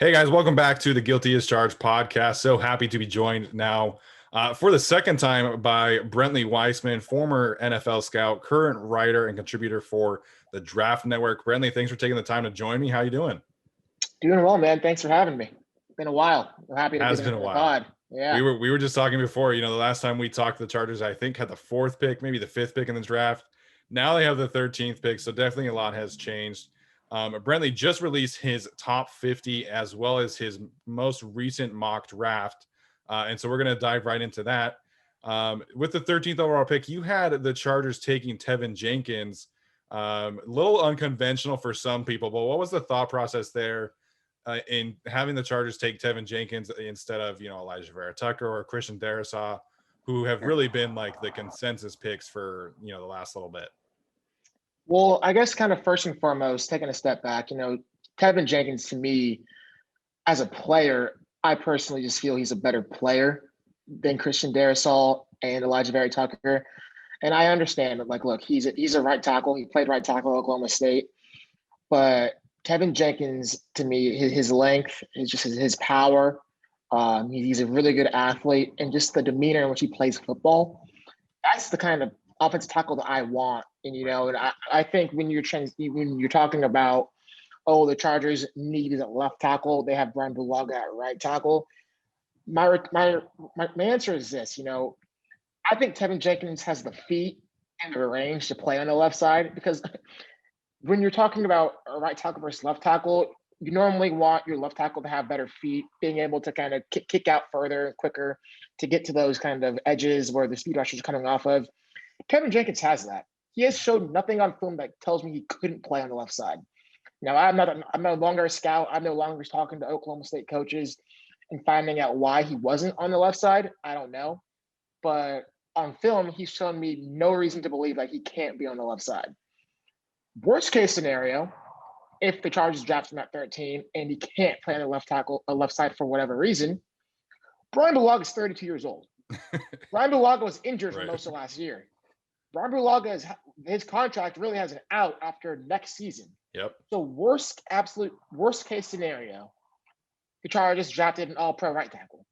Hey guys, welcome back to the Guilty as Charged podcast. So happy to be joined now for the second time by Brentley Weissman, former NFL scout, current writer and contributor for the Draft Network. Brentley, thanks for taking the time to join me. How you doing? Doing well, man. Thanks for having me. Been a while. I'm happy to be Has back been a on the while. pod. Yeah. We were just talking before. The last time we talked, the Chargers I think had the fourth pick, maybe the fifth pick in the draft. Now they have the 13th pick, so definitely a lot has changed. Brentley just released his top 50 as well as his most recent mock draft. And so we're going to dive right into that. With the 13th overall pick, you had the Chargers taking Tevin Jenkins. A little unconventional for some people, but what was the thought process there in having the Chargers take Tevin Jenkins instead of, Elijah Vera Tucker or Christian Darrisaw, who have really been like the consensus picks for, the last little bit? Well, I guess kind of first and foremost, taking a step back, Kevin Jenkins to me as a player, I personally just feel he's a better player than Christian Darrisaw and Elijah Vera Tucker. And I understand that, look, he's a right tackle. He played right tackle at Oklahoma State. But Kevin Jenkins, to me, his length, his power. He's a really good athlete, and just the demeanor in which he plays football. That's the kind of offensive tackle that I want. And I think when you're talking about, the Chargers need a left tackle, they have Brian Bulaga at right tackle. My answer is this. I think Kevin Jenkins has the feet and the range to play on the left side, because when you're talking about a right tackle versus left tackle, you normally want your left tackle to have better feet, being able to kind of kick out further and quicker to get to those kind of edges where the speed rushers are coming off of. Kevin Jenkins has that. He has showed nothing on film that tells me he couldn't play on the left side. Now, I'm no longer a scout. I'm no longer talking to Oklahoma State coaches and finding out why he wasn't on the left side. I don't know. But on film, he's shown me no reason to believe that he can't be on the left side. Worst case scenario, if the Chargers draft him at 13 and he can't play on the left side for whatever reason, Brian Bulaga is 32 years old. Brian Bulaga was injured for most of last year. Brian Bulaga, his contract really has an out after next season. Yep. So absolute worst case scenario, the Chargers drafted an all-pro right tackle.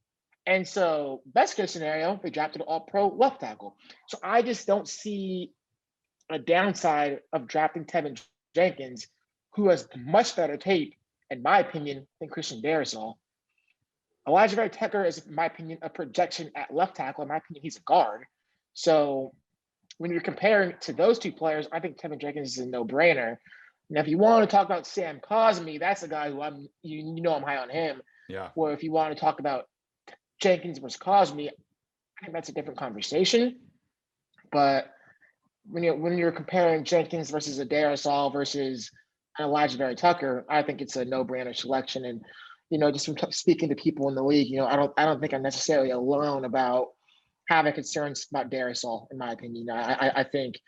And so best case scenario, they drafted an all-pro left tackle. So I just don't see a downside of drafting Tevin Jenkins, who has much better tape, in my opinion, than Christian Darrisaw. Elijah Vera Tucker is, in my opinion, a projection at left tackle. In my opinion, he's a guard. So when you're comparing to those two players, I think Tevin Jenkins is a no-brainer. Now, if you want to talk about Sam Cosmi, that's a guy who I'm high on him. Yeah. Or if you want to talk about Jenkins versus Cosmi, I think that's a different conversation. But when you're comparing Jenkins versus a Darrisaw versus Elijah Vera Tucker, I think it's a no-brainer selection. And just from speaking to people in the league, I don't think I'm necessarily alone about having concerns about Darrisaw. In my opinion, I think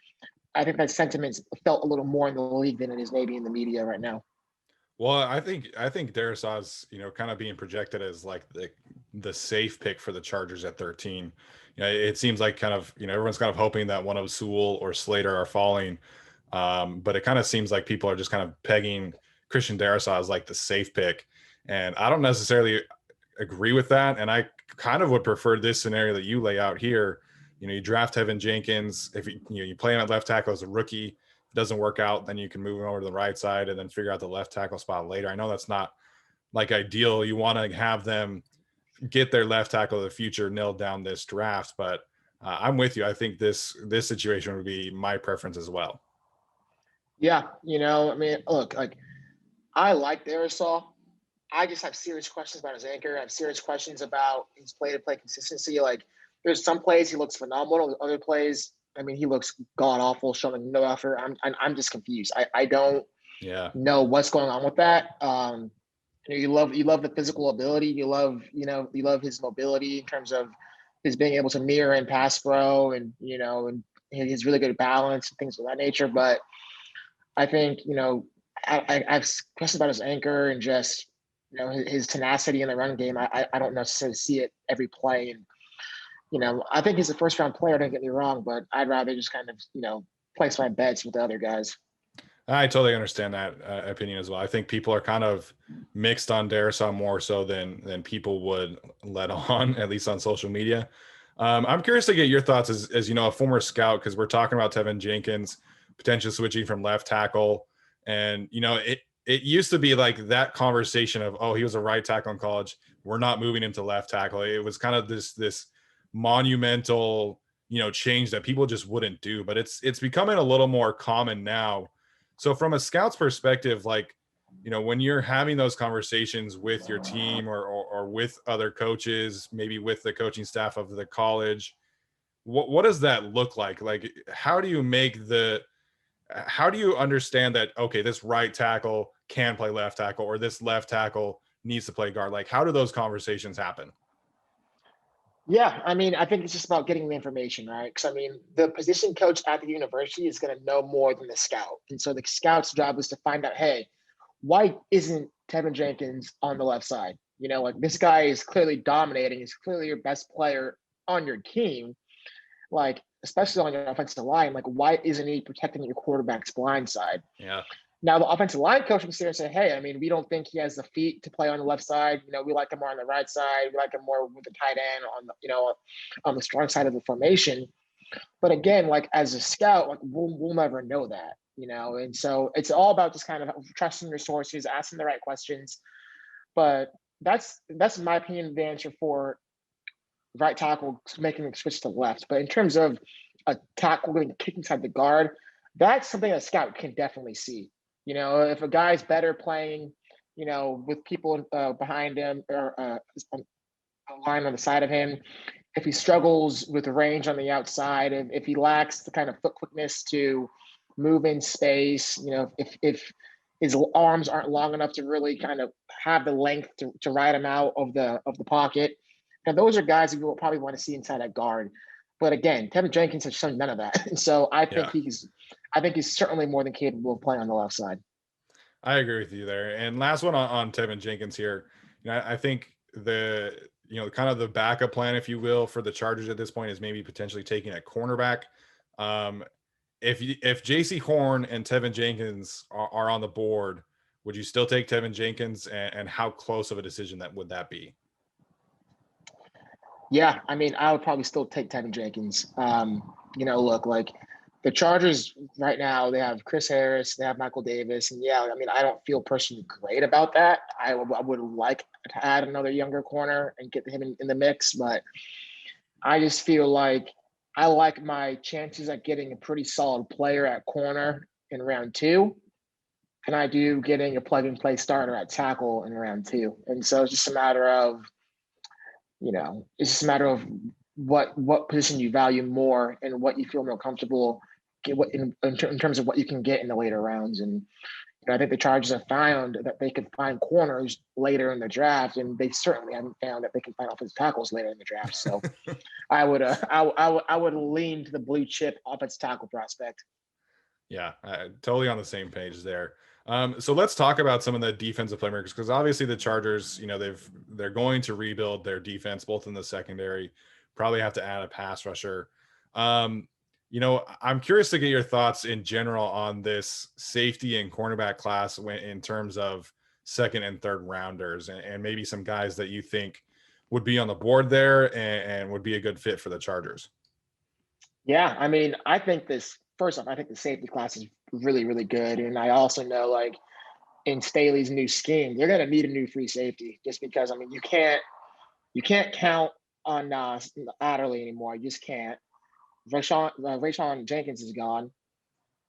that sentiment's felt a little more in the league than it is maybe in the media right now. Well, I think Darrisaw's, kind of being projected as like the safe pick for the Chargers at 13. It seems like kind of, everyone's kind of hoping that one of Sewell or Slater are falling. But it kind of seems like people are just kind of pegging Christian Darrisaw as like the safe pick. And I don't necessarily agree with that. And I kind of would prefer this scenario that you lay out here. You draft Tevin Jenkins. If you play him at left tackle as a rookie, if it doesn't work out, then you can move him over to the right side and then figure out the left tackle spot later. I know that's not like ideal. You want to have them get their left tackle of the future nailed down this draft, but I'm with you. I think this situation would be my preference as well. Yeah, look, I like Darrisaw. I just have serious questions about his anchor. I have serious questions about his play-to-play consistency. Like, there's some plays he looks phenomenal. Other plays, he looks god-awful, showing no effort. I'm just confused. I don't know what's going on with that. You love the physical ability. You love his mobility in terms of his being able to mirror and pass pro, and and his really good balance and things of that nature. But I think I have questions about his anchor and just his tenacity in the run game. I don't necessarily see it every play. And I think he's a first round player, don't get me wrong, but I'd rather just kind of place my bets with the other guys. I totally understand that opinion as well. I think people are kind of mixed on Darrisaw more so than people would let on, at least on social media. I'm curious to get your thoughts as you know, a former scout, because we're talking about Tevin Jenkins potentially switching from left tackle, and you know, it used to be like that conversation of, oh, he was a right tackle in college, we're not moving him to left tackle. It was kind of this monumental, you know, change that people just wouldn't do, but it's becoming a little more common now. So from a scout's perspective, like, you know, when you're having those conversations with your team or with other coaches, maybe with the coaching staff of the college, what does that look like? Like, how do you understand that, okay, this right tackle can play left tackle or this left tackle needs to play guard? Like, how do those conversations happen? Yeah, I mean, I think it's just about getting the information, right? Because I mean, the position coach at the university is going to know more than the scout, and so the scout's job is to find out, hey, why isn't Tevin Jenkins on the left side? You know, like this guy is clearly dominating. He's clearly your best player on your team. Like, especially on your offensive line, like why isn't he protecting your quarterback's blind side? Yeah. Now the offensive line coach can sit there and say, hey, I mean, we don't think he has the feet to play on the left side. You know, we like him more on the right side. We like him more with the tight end on the, you know, on the strong side of the formation. But again, like as a scout, like we'll never know that, you know. And so it's all about just kind of trusting your sources, asking the right questions. But that's in my opinion the answer for right tackle making the switch to left. But in terms of a tackle getting kicked inside the guard, that's something a scout can definitely see. You know, if a guy's better playing, you know, with people behind him or a line on the side of him, if he struggles with range on the outside, if he lacks the kind of foot quickness to move in space, you know, if his arms aren't long enough to really kind of have the length to ride him out of the pocket. And those are guys that you will probably want to see inside that guard. But again, Tevin Jenkins has shown none of that. And so Yeah. I think he's certainly more than capable of playing on the left side. I agree with you there. And last one on Tevin Jenkins here. You know, I think you know, kind of the backup plan, if you will, for the Chargers at this point is maybe potentially taking a cornerback. Um, if JC Horn and Tevin Jenkins are on the board, would you still take Tevin Jenkins, and how close of a decision that would that be? Yeah, I mean, I would probably still take Tevin Jenkins. You know, look, like the Chargers right now, they have Chris Harris, they have Michael Davis, and yeah, I mean, I don't feel personally great about that. I would like to add another younger corner and get him in the mix, but I just feel like I like my chances at getting a pretty solid player at corner in round two, and I do getting a plug and play starter at tackle in round two. And so it's just a matter of, you know, it's just a matter of what position you value more and what you feel more comfortable get what in terms of what you can get in the later rounds. And you know, I think the Chargers have found that they could find corners later in the draft, and they certainly haven't found that they can find offensive tackles later in the draft. So I would lean to the blue chip offensive tackle prospect. Yeah, totally on the same page there. So let's talk about some of the defensive playmakers, because obviously the Chargers, you know, they're going to rebuild their defense both in the secondary, probably have to add a pass rusher. Um, you know, I'm curious to get your thoughts in general on this safety and cornerback class in terms of second and third rounders, and maybe some guys that you think would be on the board there and would be a good fit for the Chargers. Yeah, I mean, I think this first off, I think the safety class is really, really good. And I also know like in Staley's new scheme, they're gonna need a new free safety just because I mean you can't count on Adderley anymore. You just can't. Rayshon Jenkins is gone,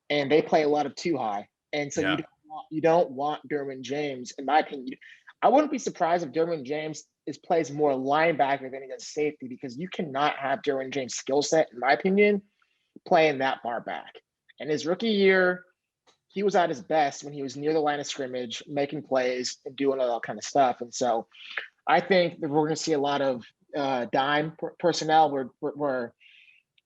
and they play a lot of too high. And so Yeah, you don't want Derwin James, in my opinion. I wouldn't be surprised if Derwin James plays more linebacker than he does safety because you cannot have Derwin James' skill set, in my opinion, playing that far back. And his rookie year, he was at his best when he was near the line of scrimmage, making plays and doing all that kind of stuff. And so I think that we're going to see a lot of dime personnel where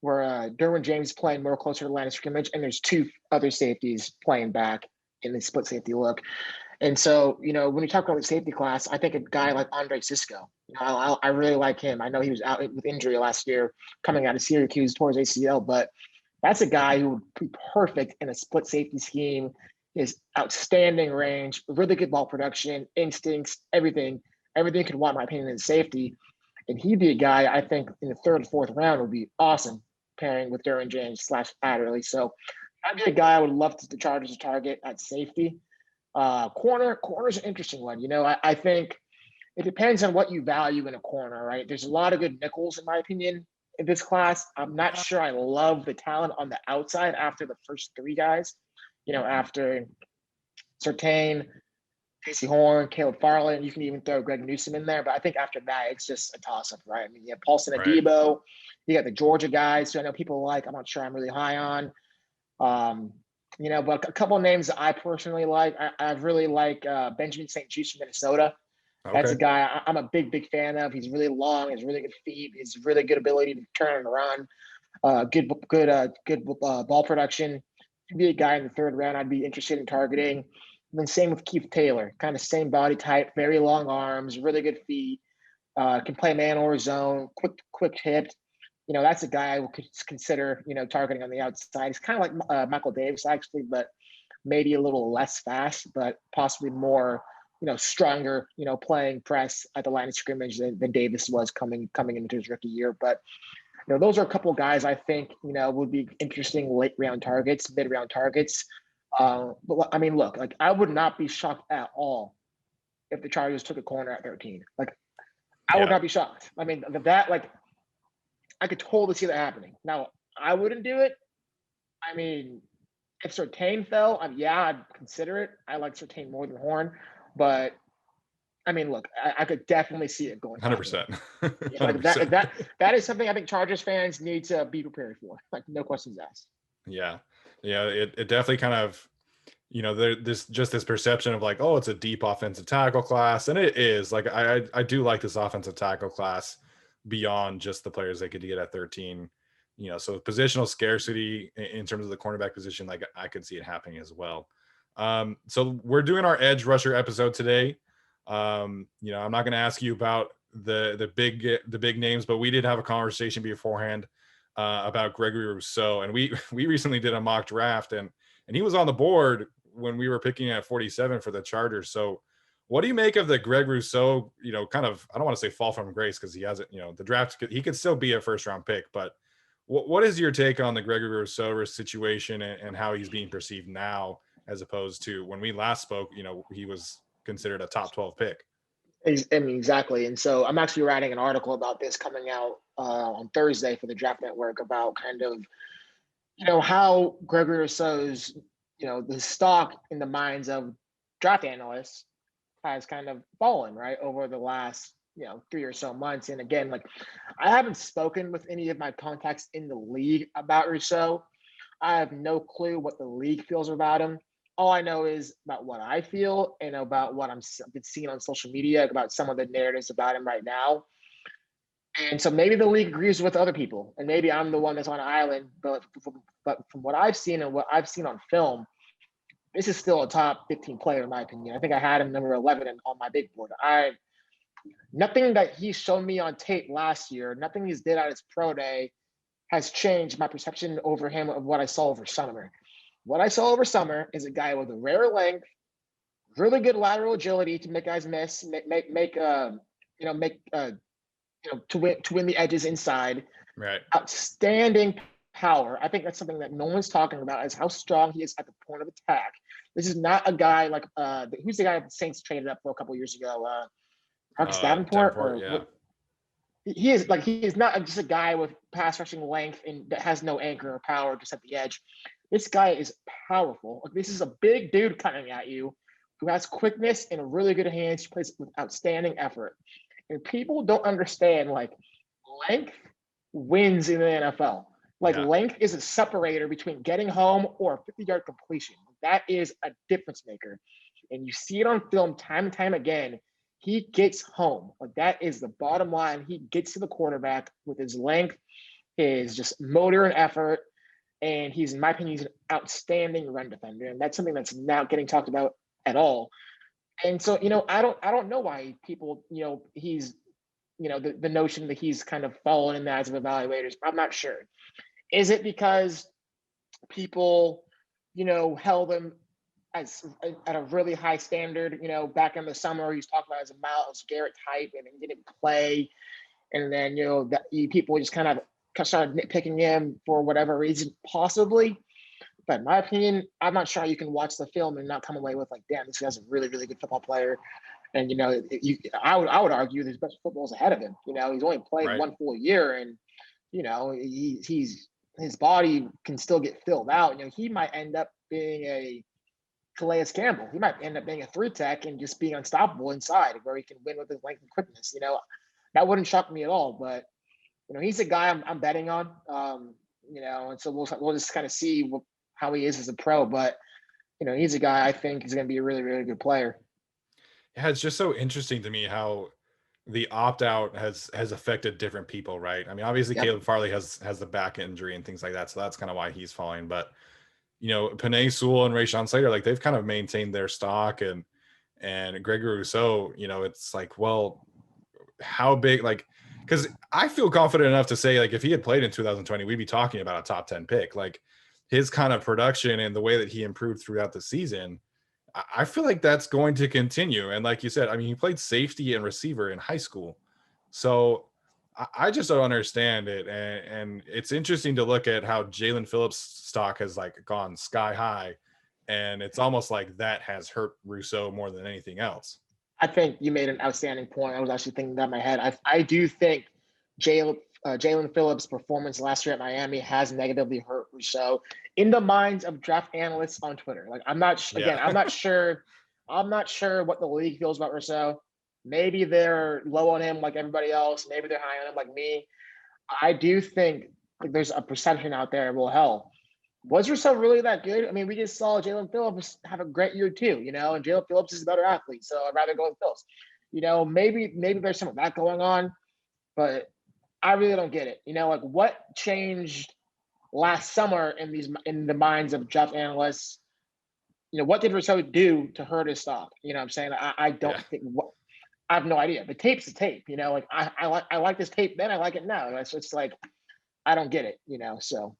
Derwin James is playing more closer to the line of scrimmage, and there's two other safeties playing back in the split safety look. And so, you know, when you talk about the safety class, I think a guy like Andre Cisco, you know, I really like him. I know he was out with injury last year coming out of Syracuse towards ACL, but that's a guy who would be perfect in a split safety scheme. his outstanding range, really good ball production, instincts, everything could want, in my opinion, in safety. And he'd be a guy I think in the third or fourth round would be awesome pairing with Derwin James / Adderley. So I'd be a guy I would love the Chargers to target at safety. Corner's an interesting one. I think it depends on what you value in a corner, right? There's a lot of good nickels, in my opinion, in this class. I'm not sure I love the talent on the outside after the first three guys. After Surtain, Casey Horn, Caleb Farland, you can even throw Greg Newsome in there. But I think after that, it's just a toss-up, right? I mean, you have Paulson Adebo, you got the Georgia guys who I know people like. I'm not sure I'm really high on. But a couple of names that I personally like. I really like Benjamin St. Juste from Minnesota. Okay. That's a guy I'm a big fan of. He's really long, has really good feet, he's really good ability to turn and run. Good ball production. He'd be a guy in the third round I'd be interested in targeting. And then same with Keith Taylor, kind of same body type, very long arms, really good feet, can play man or zone, quick hip. That's a guy I would consider, targeting on the outside. He's kind of like Michael Davis, actually, but maybe a little less fast, but possibly more, stronger, playing press at the line of scrimmage than Davis was coming into his rookie year. But, those are a couple of guys I think, would be interesting late round targets, mid round targets. But I mean, look, I would not be shocked at all if the Chargers took a corner at 13. I would not be shocked. I mean, I could totally see that happening. Now, I wouldn't do it. I mean, if Surtain fell, I'd consider it. I like Surtain more than Horn, but I mean, look, I could definitely see it going 100%. That is something I think Chargers fans need to be prepared for. No questions asked. Yeah. It definitely kind of, this perception of it's a deep offensive tackle class, and it is. I do like this offensive tackle class beyond just the players they could get at 13. So positional scarcity in terms of the cornerback position, I could see it happening as well. So we're doing our edge rusher episode today. I'm not going to ask you about the big names, but we did have a conversation beforehand about Gregory Rousseau, and we recently did a mock draft, and he was on the board when we were picking at 47 for the Chargers. So what do you make of the Greg Rousseau, kind of, I don't want to say fall from grace because he hasn't, the draft, he could still be a first round pick, but what is your take on the Gregory Rousseau situation and how he's being perceived now, as opposed to when we last spoke, he was considered a top 12 pick? I mean, exactly. And so I'm actually writing an article about this coming out on Thursday for the Draft Network about kind of, how Gregory Rousseau's, the stock in the minds of draft analysts has kind of fallen, right, over the last, 3 or so months. And again, I haven't spoken with any of my contacts in the league about Rousseau. I have no clue what the league feels about him. All I know is about what I feel and about what I've been seeing on social media about some of the narratives about him right now. And so maybe the league agrees with other people, and maybe I'm the one that's on an island. But from what I've seen and what I've seen on film, this is still a top 15 player in my opinion. I think I had him number 11 on my big board. Nothing that he's shown me on tape last year, nothing he's did at his pro day has changed my perception over him of what I saw over summer. What I saw over summer is a guy with a rare length, really good lateral agility to make guys miss, to win the edges inside. Right. Outstanding power. I think that's something that no one's talking about, is how strong he is at the point of attack. This is not a guy like who's the guy the Saints traded up for a couple years ago? Marcus Davenport. He is not just a guy with pass rushing length and that has no anchor or power to set the edge. This guy is powerful. This is a big dude coming at you who has quickness and really good hands. He plays with outstanding effort. And people don't understand, length wins in the NFL. Length is a separator between getting home or a 50-yard completion. That is a difference maker. And you see it on film time and time again. He gets home. That is the bottom line. He gets to the quarterback with his length, his just motor and effort. And he's, in my opinion, he's an outstanding run defender. And that's something that's not getting talked about at all. And so, I don't know why people, he's, the notion that he's kind of fallen in the eyes of evaluators. I'm not sure. Is it because people, held him as at a really high standard. Back in the summer, he was talking about as a Myles Garrett type, and he didn't play. And then people just kind of started nitpicking him for whatever reason, possibly. But in my opinion, I'm not sure you can watch the film and not come away with like, damn, this guy's a really, really good football player. And I would argue his best football is ahead of him. He's only played Right. one full year, and he's his body can still get filled out. He might end up being a Calais Campbell. He might end up being a 3-tech and just being unstoppable inside, where he can win with his length and quickness. That wouldn't shock me at all. But he's a guy I'm betting on. And so we'll just kind of see how he is as a pro. But he's a guy I think is going to be a really, really good player. Yeah, it's just so interesting to me how the opt-out has affected different people, right? I mean, obviously Yep. Caleb Farley has the back injury and things like that, so that's kind of why he's falling. But Penei Sewell and Rashawn Slater, like they've kind of maintained their stock, and Gregory Rousseau, it's like, well, how big, like, because I feel confident enough to say, like, if he had played in 2020, we'd be talking about a top 10 pick. Like his kind of production and the way that he improved throughout the season, I feel like that's going to continue. And like you said, I mean, he played safety and receiver in high school. So I just don't understand it. And it's interesting to look at how Jalen Phillips' stock has like gone sky high. And it's almost like that has hurt Rousseau more than anything else. I think you made an outstanding point. I was actually thinking that in my head. I do think Jalen Phillips' performance last year at Miami has negatively hurt Rousseau in the minds of draft analysts on Twitter. Like I'm not sure what the league feels about Rousseau. Maybe they're low on him like everybody else. Maybe they're high on him like me. I do think there's a perception out there. Well, hell, was Rousseau really that good? I mean, we just saw Jalen Phillips have a great year too, and Jalen Phillips is a better athlete, so I'd rather go with Phillips. Maybe there's some of that going on, but I really don't get it. Like what changed last summer in the minds of draft analysts? What did Rousseau do to hurt his stock? What I'm saying? I don't think I have no idea. The tape's the tape, like I like this tape then, I like it now. It's just like I don't get it, so.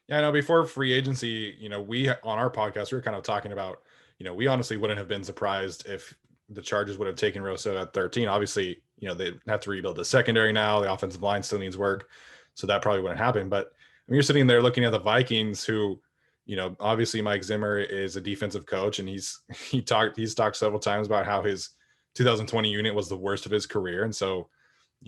Yeah, I know before free agency, we on our podcast, we were kind of talking about, we honestly wouldn't have been surprised if the Chargers would have taken Rousseau at 13. Obviously, they have to rebuild the secondary now. The offensive line still needs work. So that probably wouldn't happen. But I mean, you're sitting there looking at the Vikings who, obviously Mike Zimmer is a defensive coach, and he's talked several times about how his 2020 unit was the worst of his career. And so,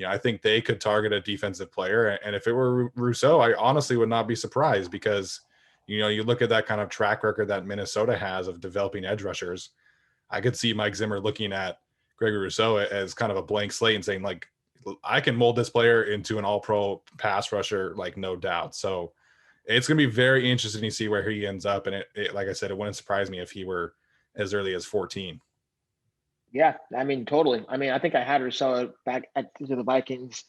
I think they could target a defensive player. And if it were Rousseau, I honestly would not be surprised because, you look at that kind of track record that Minnesota has of developing edge rushers. I could see Mike Zimmer looking at Gregory Rousseau as kind of a blank slate and saying, like, I can mold this player into an all-pro pass rusher, like, no doubt. So it's going to be very interesting to see where he ends up. And it, like I said, it wouldn't surprise me if he were as early as 14. Yeah, I mean, totally. I mean, I think I had Rousseau back to the Vikings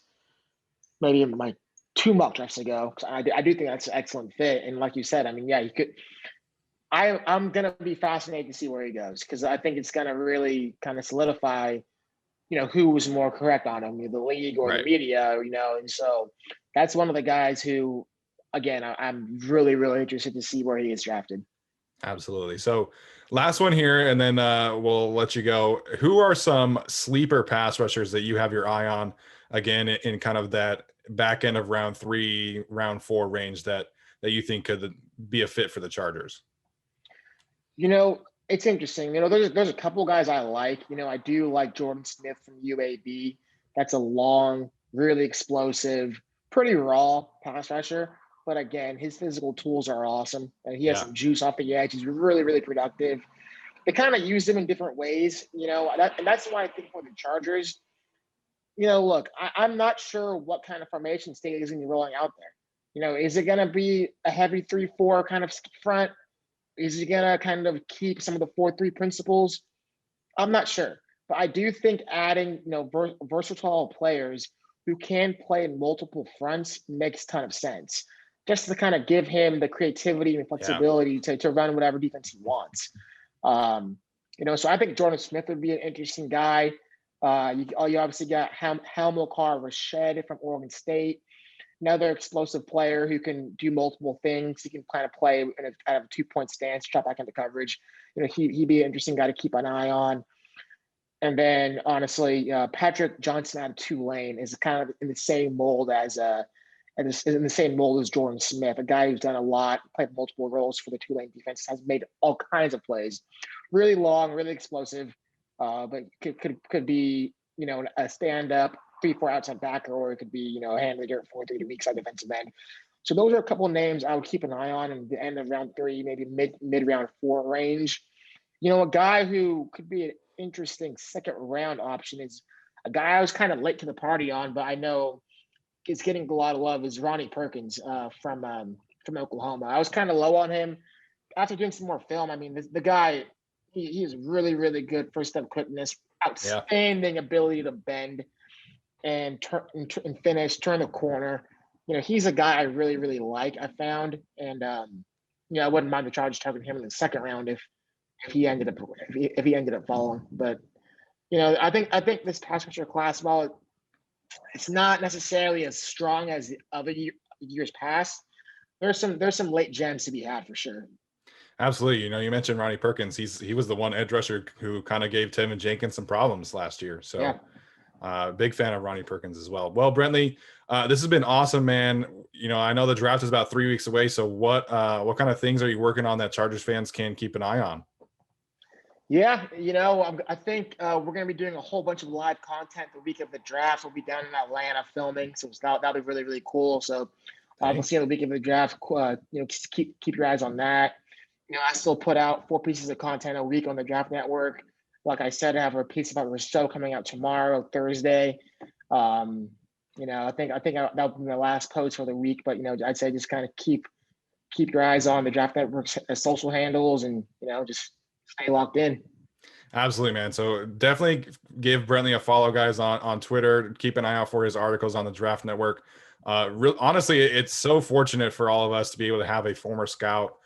maybe like 2 mock drafts ago. I do think that's an excellent fit. And like you said, I mean, yeah, you could. I'm gonna be fascinated to see where he goes because I think it's gonna really kind of solidify, who was more correct on him, the league or Right. the media, And so that's one of the guys who, again, I'm really, really interested to see where he is drafted. Absolutely. So last one here, and then we'll let you go. Who are some sleeper pass rushers that you have your eye on, again, in kind of that back end of round 3, round 4 range that you think could be a fit for the Chargers? It's interesting. There's a couple guys I like. I do like Jordan Smith from UAB. That's a long, really explosive, pretty raw pass rusher. But again, his physical tools are awesome. And he has some juice off the edge. He's really, really productive. They kind of use him in different ways, and that's why I think for the Chargers, look, I'm not sure what kind of formation State is going to be rolling out there. Is it going to be a heavy 3-4 kind of front? Is he going to kind of keep some of the 4-3 principles? I'm not sure. But I do think adding, versatile players who can play in multiple fronts makes a ton of sense. Just to kind of give him the creativity and flexibility to run whatever defense he wants. So I think Jordan Smith would be an interesting guy. You obviously got Hamilcar Rashed from Oregon State. another explosive player who can do multiple things. He can kind of play in out of a 2-point stance, drop back into coverage. He'd be an interesting guy to keep an eye on. And then honestly, Patrick Johnson out of Tulane is kind of in the same mold as in the same mold as Jordan Smith, a guy who's done a lot, played multiple roles for the Tulane defense, has made all kinds of plays, really long, really explosive, but could be a stand up 3-4 outside backer, or it could be handling dirt 4-3 to weak side defensive end. So those are a couple of names I would keep an eye on in the end of round 3, maybe mid round 4 range. A guy who could be an interesting second round option is a guy I was kind of late to the party on, but I know is getting a lot of love, is Ronnie Perkins from Oklahoma. I was kind of low on him after doing some more film. I mean, the guy, he is really, really good first step quickness, outstanding ability to bend and finish, turn the corner. He's a guy I really, really like, I found. And, I wouldn't mind the Chargers targeting him in the second round if he ended up falling. But, I think this pass rusher class, while it's not necessarily as strong as the other years past, there's some late gems to be had for sure. Absolutely. You mentioned Ronnie Perkins. He was the one edge rusher who kind of gave Tevin Jenkins some problems last year. So big fan of Ronnie Perkins as well. Well, Brentley, this has been awesome, man. I know the draft is about 3 weeks away. So what kind of things are you working on that Chargers fans can keep an eye on? Yeah, I think we're going to be doing a whole bunch of live content the week of the draft. We'll be down in Atlanta filming, so that'll be really, really cool. So we'll see you the week of the draft. Keep your eyes on that. I still put out 4 pieces of content a week on the Draft Network. Like I said, I have a piece about Rousseau coming out tomorrow, Thursday. I think that'll be my last post for the week. But I'd say just kind of keep your eyes on the Draft Network's social handles, and just stay locked in. Absolutely, man. So definitely give Brentley a follow, guys, on Twitter. Keep an eye out for his articles on the Draft Network. Honestly, it's so fortunate for all of us to be able to have a former scout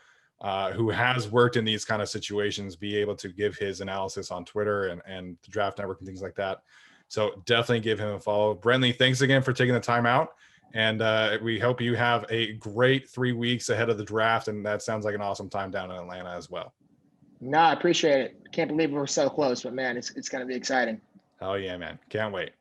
who has worked in these kind of situations be able to give his analysis on Twitter and the Draft Network and things like that. So definitely give him a follow. Brentley, thanks again for taking the time out. And we hope you have a great 3 weeks ahead of the draft. And that sounds like an awesome time down in Atlanta as well. No, I appreciate it. Can't believe we're so close, but man, it's going to be exciting. Oh yeah, man. Can't wait.